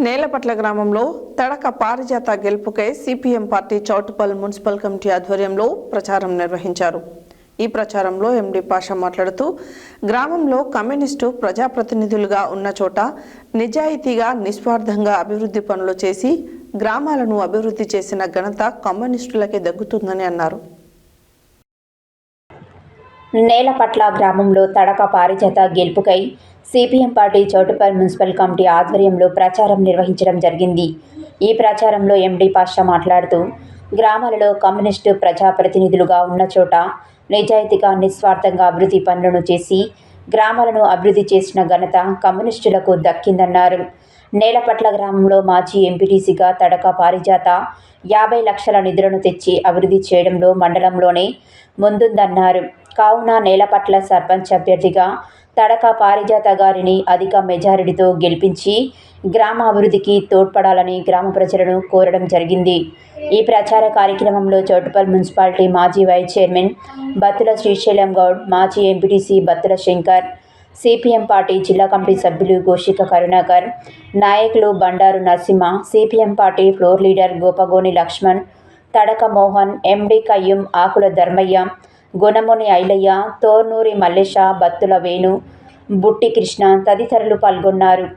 నేలపట్ల గ్రామంలో తడక పారిజాత గెలుపుకై CPM party Choutuppal municipal committee ఆధ్వర్యంలో ప్రచారం నిర్వహించారు. ఈ ప్రచారంలో ఎండి పాషా మాట్లాడుతూ గ్రామంలో కమ్యూనిస్టు ప్రజాప్రతినిధులుగా ఉన్న చోట నిజాయితీగా నిస్వార్థంగా అభివృద్ధి పనులు చేసి గ్రామాలను అభివృద్ధి చేసిన ఘనత కమ్యూనిస్టులకే దక్కుతుందని అన్నారు. నేలపట్ల గ్రామంలో తడక పారిజాత గెలుపుకై CPM party Choutuppal municipal committee ఆధ్వర్యంలో ప్రచారం నిర్వహించడం జరిగింది. ఈ ప్రచారంలో ఎండి పాషా మాట్లాడుతూ గ్రామాలలో కమ్యూనిస్టు ప్రజాప్రతినిధులుగా ఉన్న చోట నిజాయితీగా నిస్వార్థంగా అభివృద్ధి పనులను చేసి గ్రామాలను అభివృద్ధి చేసిన ఘనత కమ్యూనిస్టులకు దక్కిందన్నారు. నేలపట్ల గ్రామంలో మాజీ ఎంపీటీసీగా తడక పారిజాత 50 లక్షల నిధులను తెచ్చి అభివృద్ధి చేయడంలో మండలంలోనే ముందుందన్నారు. కావున నేలపట్ల సర్పంచ్ అభ్యర్థిగా తడక పారిజాత గారిని అధిక మెజారిటీతో గెలిపించి గ్రామ అభివృద్ధికి తోడ్పడాలని గ్రామ ప్రజలను కోరడం జరిగింది. ఈ ప్రచార కార్యక్రమంలో చౌటుప్పల్ మున్సిపాలిటీ మాజీ వైస్ చైర్మన్ బత్తుల శ్రీశైలం గౌడ్, మాజీ MPTC Battula Shankar, CPM party జిల్లా కమిటీ సభ్యులు గోషిక కరుణాకర్, నాయకులు Bandaru Narasimha, CPM party floor leader Gopagoni Lakshman, Thadaka Mohan, MD Kayyum, Akula Dharmaiah, Gunamuni Ailaiah, Thornoori Mallesha, Battula Venu, Butti Krishna తదితరులు పాల్గొన్నారు.